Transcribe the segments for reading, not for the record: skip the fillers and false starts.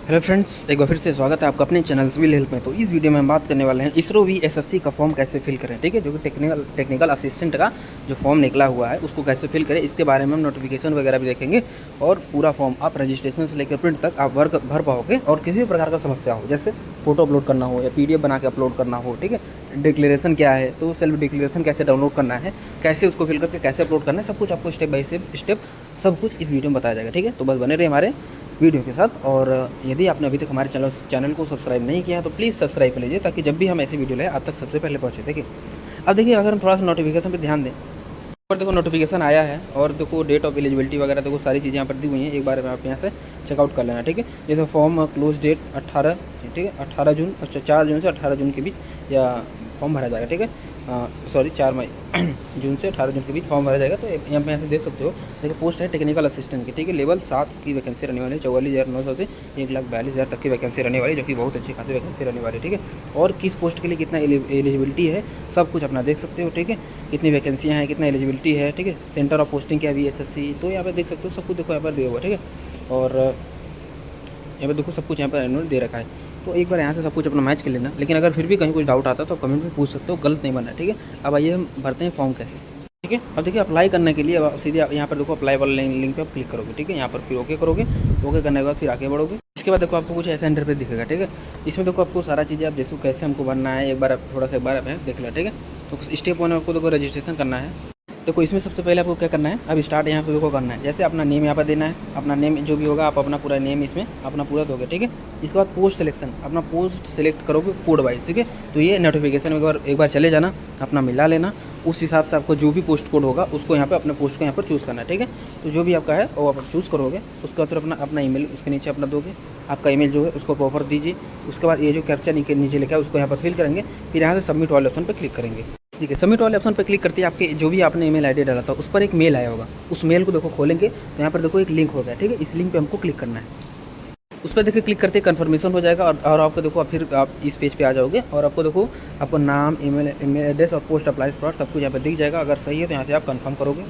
Hello friends, एक बार फिर से स्वागत है आपका अपने चैनल सिविल हेल्प में। तो इस वीडियो में हम बात करने वाले हैं इसरो वीएसएससी का फॉर्म कैसे फिल करें। ठीक है, जो कि टेक्निकल असिस्टेंट का जो फॉर्म निकला हुआ है उसको कैसे फिल करें, इसके बारे में हम नोटिफिकेशन वगैरह भी देखेंगे। और पूरा फॉर्म आप रजिस्ट्रेशन से लेकर प्रिंट तक आप वर्क भर पाओगे। और किसी भी प्रकार का समस्या हो, जैसे फोटो अपलोड करना हो या पीडीएफ बना के अपलोड करना हो, ठीक है, डिक्लेरेशन क्या है, तो सेल्फ डिक्लेरेशन कैसे डाउनलोड करना है, कैसे उसको फिल करके कैसे अपलोड करना है, सब कुछ आपको स्टेप बाय स्टेप सब कुछ इस वीडियो में बताया जाएगा। ठीक है, तो बस बने रहे हमारे वीडियो के साथ। और यदि आपने अभी तक हमारे चैनल को सब्सक्राइब नहीं किया है तो प्लीज़ सब्सक्राइब कर लीजिए, ताकि जब भी हम ऐसी वीडियो लाए आप तक सबसे पहले पहुँचे। देखिए, अब देखिए, अगर हम थोड़ा सा नोटिफिकेशन पे ध्यान दें, और देखो नोटिफिकेशन आया है और देखो डेट ऑफ एलिजिबिलिटी वगैरह देखो सारी चीज़ें यहाँ पर दी हुई हैं। एक बार में आप यहाँ से चेकआउट कर लेना। ठीक है, जैसे फॉर्म क्लोज डेट 18, ठीक है, 18 जून, अच्छा 4 जून से 18 जून के बीच या फॉर्म भरा जाएगा। ठीक है, सॉरी 4 मई जून से 18 जून के बीच फॉर्म भरा जाएगा। तो यहाँ पे ऐसे देख सकते हो, देखिए पोस्ट है टेक्निकल असिस्टेंट की। ठीक है, लेवल 7 की वैकेंसी रहने वाली है। 44,900 से 1,42,000 तक की वैकेंसी रहने वाली है, जो कि बहुत अच्छी खासी वैकेंसी रहने वाली है। ठीक है, और किस पोस्ट के लिए कितना एलिजिबिलिटी है सब कुछ अपना देख सकते हो। ठीक है, कितनी वैकेंसियाँ हैं, कितना एलिजिबिलिटी है। ठीक है, सेंटर ऑफ पोस्टिंग क्या है वीएसएससी, तो यहाँ पर देख सकते हो सब कुछ। देखो यहाँ पर दिया हुआ है। ठीक है, और यहाँ पर देखो सब कुछ यहाँ पर इन्होंने दे रखा है। तो एक बार यहाँ से सब कुछ अपना मैच कर लेना। लेकिन अगर फिर भी कहीं कुछ डाउट आता है तो कमेंट में पूछ सकते हो, गलत नहीं बनना है। ठीक है, अब आइए हम भरते हैं फॉर्म कैसे। ठीक है, अब देखिए अप्लाई करने के लिए अब सीधे यहाँ पर देखो अप्लाई वाला लिंक पे आप क्लिक करोगे। ठीक है, यहाँ पर फिर ओके करोगे। ओके करने के बाद फिर आगे बढ़ोगे। इसके बाद देखो आपको कुछ ऐसा इंटरफेस दिखेगा। ठीक है, इसमें देखो आपको सारा चीज़ें आप जैसे कैसे हमको भरना है, एक बार थोड़ा सा एक बार देख लिया। ठीक है, तो स्टेप 1 आपको देखो रजिस्ट्रेशन करना है। देखो इसमें सबसे पहले आपको क्या करना है, अब स्टार्ट यहाँ से देखो करना है। जैसे अपना नेम यहाँ पर देना है, अपना नेम जो भी होगा आप अपना पूरा नेम इसमें अपना पूरा दोगे। ठीक है, इसके बाद पोस्ट सिलेक्शन, अपना पोस्ट सेलेक्ट करोगे कोड वाइज। ठीक है, तो ये नोटिफिकेशन एक बार चले जाना, अपना मिला लेना। उस हिसाब से आपको जो भी पोस्ट कोड होगा उसको यहाँ पे अपने पोस्ट को यहाँ पर चूज़ करना है। ठीक है, तो जो भी आपका है वो आप चूज़ करोगे। उसके बाद फिर अपना ईमेल उसके नीचे अपना दोगे। आपका ईमेल जो है उसको प्रॉपर दीजिए। उसके बाद ये जो कैप्चा नीचे लिखा है उसको यहाँ पर फिल करेंगे। फिर यहाँ से सबमिट वाले ऑप्शन पर क्लिक करेंगे। ठीक है, सबमिट वाले ऑप्शन पर क्लिक करते ही आपके जो भी आपने ईमेल आईडी डाला था उस पर एक मेल आया होगा। उस मेल को देखो खोलेंगे तो यहाँ पर देखो एक लिंक होगा। ठीक है, इस लिंक पे हमको क्लिक करना है। उस पर देखिए क्लिक करते ही कन्फर्मेशन हो जाएगा और आपको देखो फिर आप इस पेज पे आ जाओगे। और आपको देखो आपको नाम, ईमेल एड्रेस और पोस्ट अप्लाई फॉर सब कुछ यहाँ पर दिख जाएगा। अगर सही है तो यहाँ से आप कन्फर्म करोगे।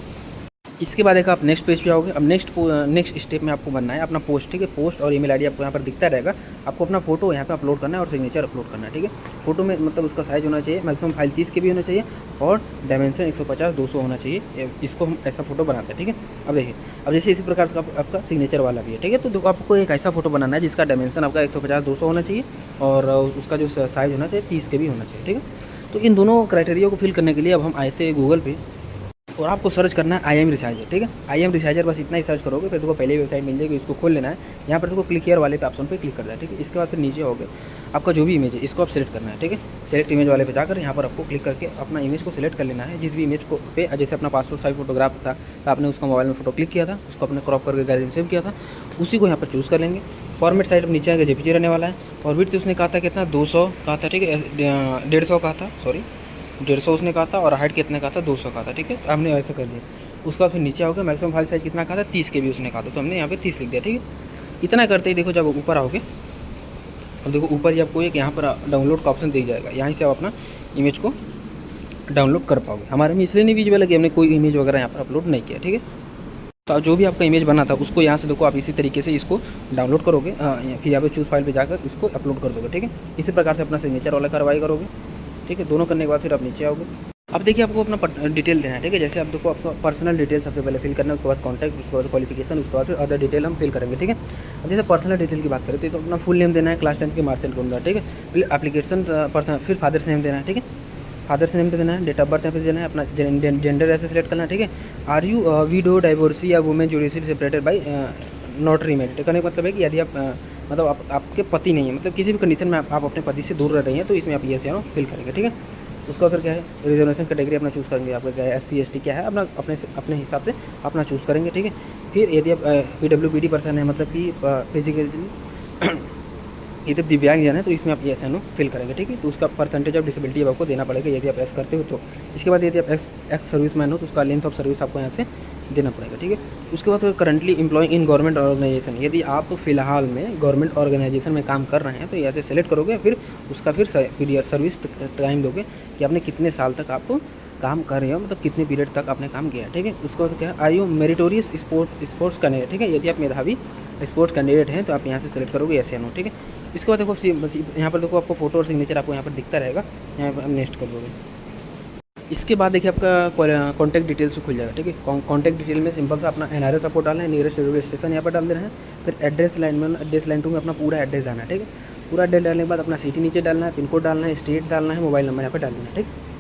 इसके बाद एक आप नेक्स्ट पेज पे आओगे। अब नेक्स्ट स्टेप में आपको बनना है अपना पोस्ट। ठीक है, पोस्ट और ईमेल आईडी आपको यहाँ पर दिखता रहेगा। आपको अपना फोटो यहाँ पे अपलोड करना है और सिग्नेचर अपलोड करना है। ठीक है, फोटो में मतलब उसका साइज़ होना चाहिए मैक्सिमम फाइल 30 के भी होना चाहिए और डायमेंशन 150-200 होना चाहिए। इसको हम ऐसा फोटो बनाते हैं। ठीक है, अब देखिए, अब जैसे इसी प्रकार का आपका सिग्नेचर वाला भी है। ठीक है, तो आपको एक ऐसा फोटो बनाना है जिसका डायमेंशन आपका 150-200 होना चाहिए और उसका जो साइज़ होना चाहिए 30 के भी होना चाहिए। ठीक है, तो इन दोनों क्राइटेरिया को फिल करने के लिए अब हम आए थे गूगल पे और आपको सर्च करना है IM रिसाइजर। ठीक है, IM रिसाइजर बस इतना ही सर्च करोगे, फिर देखो पहले वेबसाइट मिल जाएगी, इसको खोल लेना है। यहाँ पर देखो क्लिक हियर वाले पे ऑप्शन पे क्लिक कर दिया। ठीक है, इसके बाद फिर नीचे आओगे, आपका जो भी इमेज है इसको आप सेलेक्ट करना है। ठीक है, सेलेक्ट इमेज वाले पे जाकर यहाँ पर आपको क्लिक करके अपना इमेज को सिलेक्ट कर लेना है। जिस भी इमेज को पे जैसे अपना पासपोर्ट साइज फोटोग्राफ था तो आपने उसका मोबाइल में फोटो क्लिक किया था, उसको अपने क्रॉप करके गैलरी में सेव किया था, उसी को यहाँ पर चूज़ कर लेंगे। फॉर्मेट साइड नीचे आगे JPG रहने वाला है। और विड्थ उसने कहा था कितना 200 कहा था। ठीक है, 150 कहा था, सॉरी 150 उसने कहा था। और हाइट कितने कहा था, 200 कहा था। ठीक है, हमने ऐसा कर लिया। उसका फिर नीचे आओगे, मैक्सिमम फाइल साइज कितना कहा था, 30 के भी उसने कहा था, तो हमने यहाँ पे 30 लिख दिया। ठीक है, इतना करते ही देखो जब ऊपर आओगे, अब देखो ऊपर ही आपको एक यहाँ पर डाउनलोड का ऑप्शन दिख जाएगा। यहाँ से आप अपना इमेज को डाउनलोड कर पाओगे। हमारे में इसलिए नहीं विजुअल है कि हमने कोई इमेज वगैरह यहाँ पर अपलोड नहीं किया। ठीक है, तो जो भी आपका इमेज बना था उसको यहाँ से देखो आप इसी तरीके से इसको डाउनलोड करोगे। फिर यहाँ पे चूज़ फाइल पे जाकर इसको अपलोड कर दोगे। ठीक है, इसी प्रकार से अपना सिग्नेचर वाला कार्रवाई करोगे। ठीक है, दोनों करने के बाद फिर आप नीचे आओगे। अब देखिए आपको अपना डिटेल देना है। ठीक है, जैसे आप देखो आपको पर्सनल डिटेल सबसे पहले फिल करना है, उसके बाद कॉन्टैक्ट, उसके बाद क्वालिफिकेशन, उसके बाद फिर अदर डिटेल हम फिल करेंगे। ठीक है, अब जैसे पर्सनल डिटेल की बात करें तो अपना फुल नेम देना है, क्लास 10 की मार्कशीट दूंगा। ठीक है, फिर एप्लीकेशन पर्सन, फिर फादर्स नेम देना है। ठीक है, फादर्स नेम पे देना है, डेट ऑफ बर्थ यहाँ पे देना है, अपना जेंडर ऐसे सेलेक्ट करना है। ठीक है, आर यू विडो, डाइवोर्सी या women judiciary separated by not remarried. कहने का मतलब है कि यदि आप मतलब आपके पति नहीं है, मतलब किसी भी कंडीशन में आप अपने पति से दूर रह रही हैं तो इसमें आप ये से फिल करेंगे। ठीक है, उसका फिर क्या है, रिजर्वेशन कैटेगरी अपना चूज़ करेंगे। आपका क्या है, SC ST क्या है अपना अपने हिसाब से अपना चूज़ करेंगे। ठीक है, फिर यदि आप PWBD पर्सन है, मतलब कि फिजिकली यदि दिव्यांग जन है तो इसमें आप यस नो फिल करेंगे। ठीक है, तो उसका परसेंटेज ऑफ डिसेबिलिटी आपको देना पड़ेगा यदि आप एस करते हो तो। इसके बाद यदि आप एक्स सर्विस मैन हो तो उसका लेंथ ऑफ सर्विस आपको यहाँ से देना पड़ेगा। ठीक है, उसके बाद currently employ in government organization, यदि आप फिलहाल में गवर्नमेंट ऑर्गेनाइजेशन में काम कर रहे हैं तो ऐसे सेलेक्ट करोगे। फिर उसका फिर सर्विस टाइम दोगे कि आपने कितने साल तक आप काम कर रहे हो, मतलब कितने पीरियड तक आपने काम किया है। ठीक है, उसका क्या है, आयु मेरिटोरियस स्पोर्ट्स कैंडिडेट। ठीक है, यदि आप मेधावी स्पोर्ट्स कैंडिडेट हैं तो आप यहाँ से सेलेक्ट करोगे यस या नो, ठीक है। इसके बाद देखो यहाँ पर देखो आपको फोटो और सिग्नेचर आपको यहाँ पर दिखता रहेगा, यहाँ पर नेक्स्ट कर दोगे। इसके बाद देखिए आपका कॉन्टैक्ट डिटेल्स खुल जाएगा, ठीक है। कॉन्टैक्ट डिटेल में सिंपल सा अपना NRS आपको डालना है, नियरेस्ट रेलवे स्टेशन यहाँ पर डाल देना है। फिर एड्रेस लाइन 2 में अपना पूरा एड्रेस डालना है, ठीक है। पूरा एड्रेस डालने के बाद अपना सिटी नीचे डालना है, पिन कोड डालना है, स्टेट डालना है, मोबाइल नंबर यहाँ पर डाल देना है, ठीक है।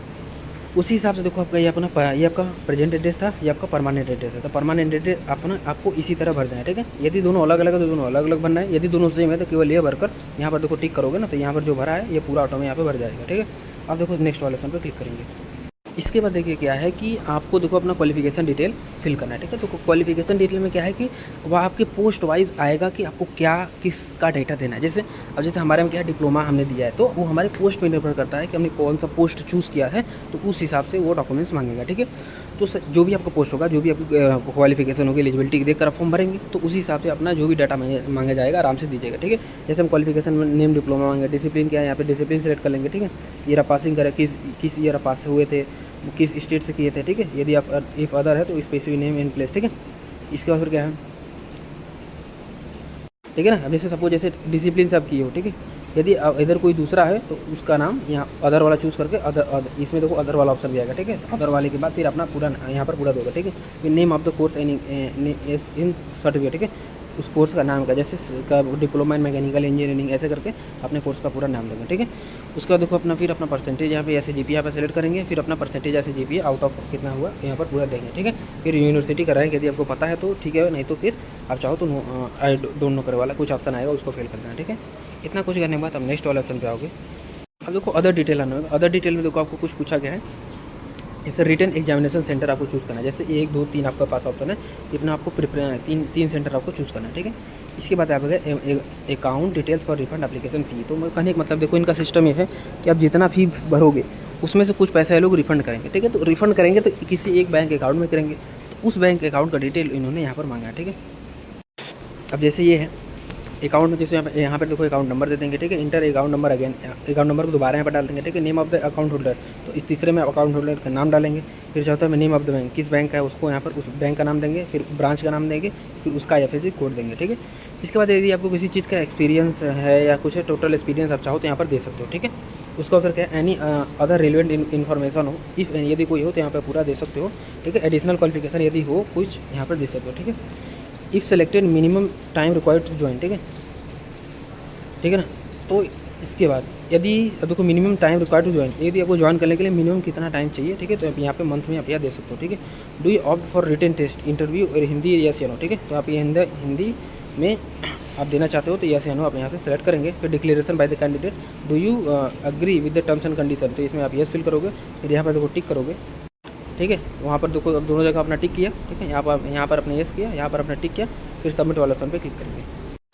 उसी हिसाब से देखो आपका ये आपका प्रेजेंट एड्रेस था, ये आपका परमानेंट एड्रेस है। तो परमानेंट एड्रेस आपको इसी तरह भर देना है, ठीक है। यदि दोनों अलग अलग है तो दोनों अलग अलग भरना है, यदि दोनों सेम है तो केवल ये भरकर यहाँ पर देखो टिक करोगे ना, तो यहाँ पर जो भरा है ये पूरा ऑटो में यहाँ पे भर जाएगा, ठीक है। अब देखो नेक्स्ट वाले ऑप्शन पर क्लिक करेंगे। इसके बाद देखिए क्या है कि आपको देखो अपना क्वालिफिकेशन डिटेल फिल करना है, ठीक है। तो क्वालिफिकेशन डिटेल में क्या है कि वह आपके पोस्ट वाइज आएगा कि आपको क्या किसका डेटा देना है। जैसे हमारे में क्या है, डिप्लोमा हमने दिया है तो वो हमारे पोस्ट पर निर्भर करता है कि हमने कौन सा पोस्ट चूज़ किया है, तो उस हिसाब से वो डॉक्यूमेंट्स मांगेगा, ठीक है। तो जो भी आपका पोस्ट होगा, जो भी आपकी क्वालिफिकेशन होगी, एलिजिबिलिटी देखकर आप फॉर्म भरेंगे, तो उसी हिसाब से अपना जो भी डाटा मांगा जाएगा आराम से दीजिएगा, ठीक है। जैसे हम क्वालिफिकेशन नेम डिप्लोमा मांगे, डिसिप्लिन क्या है, यहाँ पे डिसिप्लिन सेलेक्ट कर लेंगे, ठीक है। ईयर आप पासिंग करें, किस ईयर आप पास हुए थे, किस स्टेट से किए थे, ठीक है। यदि आप इफ अदर है तो स्पेसिफिक नेम इन प्लेस, ठीक है। इसके बाद फिर क्या है, ठीक है ना। अब जैसे सपोज जैसे डिसिप्लिन से आप किए हो, ठीक है। यदि इधर कोई दूसरा है तो उसका नाम यहाँ अदर वाला चूज़ करके अदर इसमें देखो अदर वाला ऑप्शन भी आएगा, ठीक है। अदर वाले के बाद फिर अपना पूरा यहाँ पर पूरा दोगे, ठीक है। फिर name of the course in certificate, ठीक है। उस कोर्स का नाम का, जैसे डिप्लोमा इन मैकेनिकल इंजीनियरिंग ऐसे करके अपने कोर्स का पूरा नाम देंगे, ठीक है। उसके बाद देखो फिर अपना परसेंटेज यहाँ पे ऐसे GPA यहाँ पे सेलेक्ट करेंगे, फिर अपना परसेंटेज ऐसे GPA आउट ऑफ कितना हुआ यहाँ पर पूरा देंगे, ठीक है। फिर यूनिवर्सिटी कराएंगे, यदि आपको पता है तो ठीक है, नहीं तो फिर आप चाहो तो आई डोंट नो करे वाला कुछ ऑप्शन आएगा, उसको फिल करना है, ठीक है। इतना कुछ करने के बाद आप नेक्स्ट वाले ऑप्शन पे आओगे। अब देखो अदर डिटेल आना होगा। अदर डिटेल में देखो आपको कुछ पूछा गया है, जैसे रिटन एग्जामिनेशन सेंटर आपको चूज़ करना है। जैसे 1 2 3 आपका पास ऑप्शन है, इतना आपको तीन सेंटर आपको चूज़ करना है, ठीक है। इसके बाद आप गए account details for refund application fee. तो कहने का मतलब देखो इनका सिस्टम ये है कि आप जितना फ़ी भरोगे उसमें से कुछ पैसा ये लोग रिफंड करेंगे, ठीक है। तो रिफंड करेंगे तो किसी एक बैंक अकाउंट में करेंगे, तो उस बैंक अकाउंट का डिटेल इन्होंने यहाँ पर मांगा है, ठीक है। अब जैसे ये है अकाउंट में, जैसे यहाँ पर देखो अकाउंट नंबर दे देंगे, ठीक है। Inter account number again, account number को दोबारा यहाँ पर डाल देंगे, ठीक है। Name of the account holder, तो इस तीसरे में अकाउंट होल्डर का नाम डालेंगे। फिर चौथा में नेम ऑफ द बैंक, किस बैंक का है उसको यहाँ पर उस बैंक का नाम देंगे, फिर ब्रांच का नाम देंगे, फिर उसका IFSC कोड देंगे, ठीक है। इसके बाद यदि आपको किसी चीज़ का एक्सपीरियंस है या कुछ है, टोटल एक्सपीरियंस आप चाहो तो यहाँ पर दे सकते हो, ठीक है। उसका फिर क्या है, एनी अदर रिलेवेंट इन्फॉर्मेशन हो, इफ यदि कोई हो तो यहाँ पर पूरा दे सकते हो, ठीक है। एडिशनल क्वालिफिकेशन यदि हो कुछ यहाँ पर दे सकते हो, ठीक है। If selected minimum time required to join, ठीक है, ठीक है ना। तो इसके बाद यदि देखो minimum time required to join, यदि आपको ज्वाइन करने के लिए मिनिमम कितना टाइम चाहिए, ठीक है। तो आप यहाँ पे मंथ में आप यह दे सकते हो, ठीक है। Do you opt for written test interview और हिंदी यस या नो, ठीक है। तो आप ये हिंदी में आप देना चाहते हो तो यस या नो आप यहाँ से सेलेक्ट करेंगे। फिर declaration by the candidate, do you agree with the terms and condition, तो इसमें आप यस फिल करोगे। फिर यहाँ पर देखो टिक करोगे, ठीक है। वहाँ पर देखो दोनों जगह अपना टिक किया, ठीक है। यहाँ पर अपने यस किया, यहाँ पर अपना टिक किया, फिर सबमिट वाला ऑप्शन पे क्लिक करेंगे।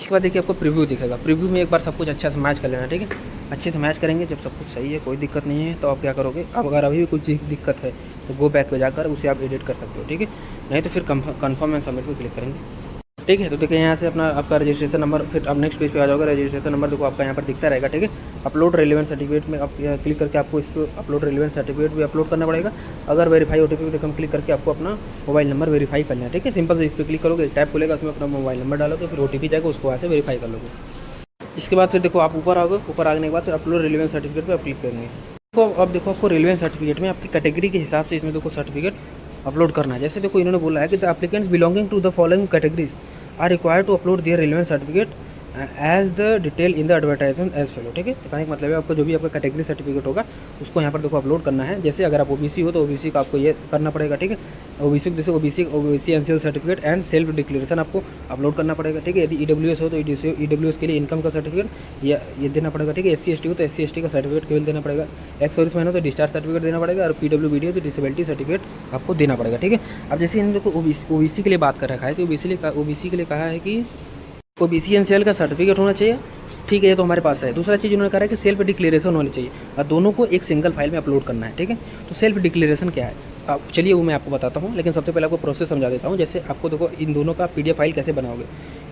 इसके बाद देखिए आपको प्रीव्यू दिखेगा। प्रीव्यू में एक बार सब कुछ अच्छा से मैच कर लेना, ठीक है। अच्छे से मैच करेंगे, जब सब कुछ सही है, कोई दिक्कत नहीं है, तो आप क्या करोगे, अब अगर अभी भी कुछ दिक्कत है तो गो बैक पे जाकर उसे आप एडिट कर सकते हो, ठीक है। नहीं तो फिर कन्फर्म एंड सबमिट पे क्लिक करेंगे, ठीक है। तो देखिए यहाँ से आपका रजिस्ट्रेशन नंबर, फिर आप नेक्स्ट पेज पे आ जाओगे। रजिस्ट्रेशन नंबर देखो आपका यहाँ पर दिखता रहेगा, ठीक है। अपलोड रेलिवेंट सर्टिफिकेट में आप क्लिक करके आपको इस पर अपलोड रेलिवेंट सर्टिफिकेट भी अपलोड करना पड़ेगा। अगर वेरीफाई OTP पे क्लिक करके आपको अपना मोबाइल नंबर वेरीफाई करना है, ठीक है। सिंपल से इस पर क्लिक करोगे, टैब खुलेगा, उसमें अपना मोबाइल नंबर डालोगे, फिर OTP जाएगा, उसको वहाँ से वेरीफाई कर लोगे। इसके बाद फिर देखो आप ऊपर आओगे, ऊपर आने के बाद फिर अपलोड रेलिवेंट सर्टिफिकेट पर आप क्लिक करेंगे। तो अब देखो आपको रेलिवेंट सर्टिफिकेट में आपकी कैटेगरी के हिसाब से इसमें देखो सर्टिफिकेट अपलोड करना है। जैसे देखो इन्होंने बोला है कि the applicants belonging to the following categories are required to upload their relevant certificate as the detail in the advertisement as follow, ठीक है। तो कहने का मतलब है आपको जो भी आपका कैटेगरी सर्टिफिकेट होगा उसको यहाँ पर देखो अपलोड करना है। जैसे अगर आप OBC हो तो OBC का आपको ये करना पड़ेगा, ठीक है। OBC जैसे OBC NCL certificate and self declaration आपको अपलोड करना पड़ेगा, ठीक है। यदि EWS हो तो EWS के लिए इनकम का सर्टिफिकेट ये देना पड़ेगा, ठीक है। SC ST हो तो SC ST का सर्टिफिकेट केवल देना पड़ेगा। एक्स सर्विसमैन हो तो डिस्चार्ज सर्टिफिकेट देना पड़ेगा, और PWBD हो तो डिसेबिलिटी सर्टिफिकेट आपको देना पड़ेगा, ठीक है। अब जैसे इन देखो OBC के लिए बात कर रखा है, तो OBC के लिए कहा है कि OBC एनसीएल का सर्टिफिकेट होना चाहिए, ठीक है। ये तो हमारे पास है। दूसरा चीज़ उन्होंने कहा है कि सेल्फ डिक्लेरेशन होनी चाहिए, और दोनों को एक सिंगल फाइल में अपलोड करना है, ठीक है। तो सेल्फ डिक्लेरेशन क्या है, चलिए वो मैं आपको बताता हूँ, लेकिन सबसे पहले आपको प्रोसेस समझा देता हूँ। जैसे आपको देखो इन दोनों का PDF फाइल कैसे बनाओगे।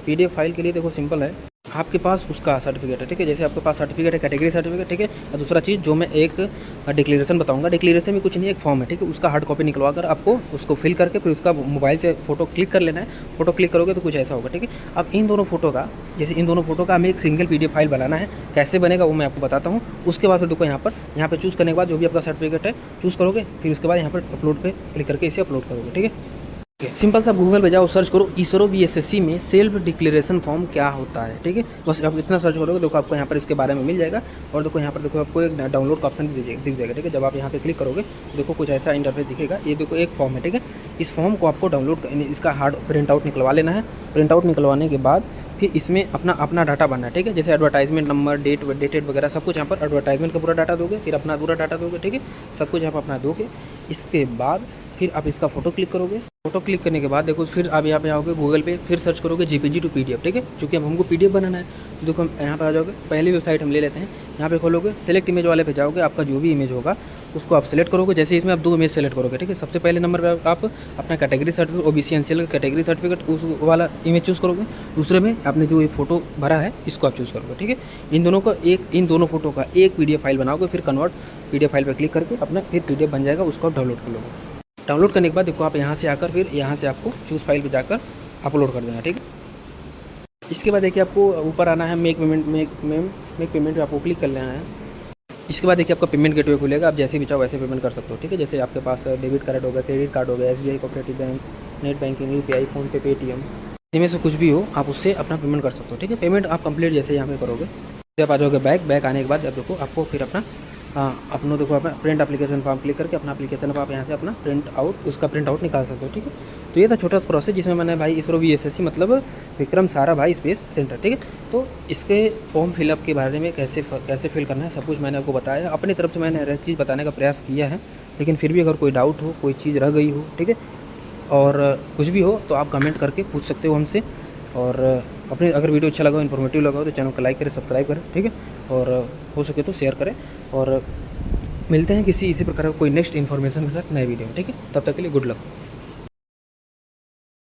PDF फाइल के लिए देखो सिंपल है, आपके पास उसका सर्टिफिकेट है, ठीक है। जैसे आपके पास सर्टिफिकेट है, कैटेगरी सर्टिफिकेट, ठीक है। और दूसरा चीज़ जो मैं एक डिक्लेरेशन बताऊंगा, डिक्लेरेशन में कुछ नहीं, एक फॉर्म है, ठीक है। उसका हार्ड कॉपी निकलवा कर आपको उसको फिल करके फिर उसका मोबाइल से फोटो क्लिक कर लेना है। फोटो क्लिक करोगे तो कुछ ऐसा होगा, ठीक है। अब इन दोनों फोटो का, जैसे इन दोनों फोटो का हमें एक सिंगल PDF फाइल बनाना है, कैसे बनेगा वो मैं आपको बताता हूँ। उसके बाद फिर देखो यहाँ पर चूज़ करने के बाद जो भी आपका सर्टिफिकेट है चूज़ करोगे, फिर उसके बाद यहाँ पर अपलोड पे क्लिक करके इसे अपलोड करोगे, ठीक है। सिंपल सा गूगल पे जाओ, सर्च करो इसरो VSSC में सेल्फ डिक्लेरेशन फॉर्म क्या होता है, ठीक है। बस आप इतना सर्च करोगे, देखो आपको यहाँ पर इसके बारे में मिल जाएगा। और देखो यहाँ पर देखो आपको एक डाउनलोड का ऑप्शन भी दिख जाएगा, ठीक है। जब आप यहाँ पे क्लिक करोगे देखो कुछ ऐसा इंटरफेस दिखेगा। ये देखो एक फॉर्म है, ठीक है। इस फॉर्म को आपको डाउनलोड, इसका हार्ड प्रिंट आउट निकलवा लेना है। प्रिंट आउट निकलवाने के बाद फिर इसमें अपना डाटा भरना है, ठीक है। जैसे एडवर्टाइजमेंट नंबर, डेटेड वगैरह सब कुछ यहाँ पर एडवर्टाइजमेंट का पूरा डाटा दोगे, फिर अपना पूरा डाटा दोगे, ठीक है। सब कुछ आप अपना दोगे। इसके बाद फिर आप इसका फ़ोटो क्लिक करोगे। फोटो क्लिक करने के बाद देखो फिर आप यहाँ पे आओगे गूगल पे, फिर सर्च करोगे JPG to PDF, ठीक है। चूँकि अब हमको PDF बनाना है तो देखो हम यहाँ पे आ जाओगे। पहली वेबसाइट हम ले लेते हैं, यहाँ पे खोलोगे, सेलेक्ट इमेज वाले पे जाओगे। आपका जो भी इमेज होगा उसको आप सेलेक्ट करोगे। जैसे इसमें आप 2 इमेज सेलेक्ट करोगे, ठीक है। सबसे पहले नंबर पर आप अपना कैटेगरी सर्टिफिकेट, OBC NCL का कैटेगरी सर्टिफिकेट उस वाला इमेज चूज़ करोगे। दूसरे में आपने जो ये फोटो भरा है इसको आप चूज़ करोगे, ठीक है। इन दोनों फोटो का एक PDF फाइल बनाओगे, फिर कन्वर्ट PDF फाइल पर क्लिक करके अपना फिर PDF बन जाएगा, उसको आप डाउनलोड कर लोगे। डाउनलोड करने के बाद देखो आप यहाँ से आकर फिर यहाँ से आपको चूज़ फाइल पे जाकर अपलोड कर देना, ठीक है। इसके बाद देखिए आपको ऊपर आना है मेक पेमेंट पे आपको क्लिक कर लेना है। इसके बाद देखिए आपका पेमेंट गेटवे खुलेगा, आप जैसे भी चाहो वैसे पेमेंट कर सकते हो, ठीक है। जैसे आपके पास डेबिट कार्ड होगा, क्रेडिट कार्ड होगा, SBI cooperative bank, net banking, UPI, PhonePe, Paytm, इनमें से कुछ भी हो आप उससे अपना पेमेंट कर सकते हो, ठीक है। पेमेंट आप कंप्लीट जैसे यहाँ पे करोगे, जब आ जाओगे बैक आने के बाद अब देखो आपको फिर अपना देखो अपना प्रिंट एप्लीकेशन फॉर्म क्लिक करके अपना एप्लीकेशन आप यहाँ से अपना उसका प्रिंट आउट निकाल सकते हो, ठीक है। तो ये था छोटा सा प्रोसेस जिसमें मैंने भाई इसरो VSSC मतलब विक्रम साराभाई स्पेस सेंटर, ठीक है। तो इसके फॉर्म फिलअप के बारे में कैसे फिल करना है सब कुछ मैंने आपको बताया। अपनी तरफ से मैंने हर एक चीज़ बताने का प्रयास किया है, लेकिन फिर भी अगर कोई डाउट हो, कोई चीज़ रह गई हो, ठीक है, और कुछ भी हो तो आप कमेंट करके पूछ सकते हो हमसे। और अपने अगर वीडियो अच्छा लगा हो, इन्फॉर्मेटिव लगा हो तो चैनल को लाइक करें, सब्सक्राइब करें, ठीक है। और हो सके तो शेयर करें। और मिलते हैं किसी इसी प्रकार का कोई नेक्स्ट इन्फॉर्मेशन के साथ नए वीडियो में, ठीक है। तब तक के लिए गुड लक।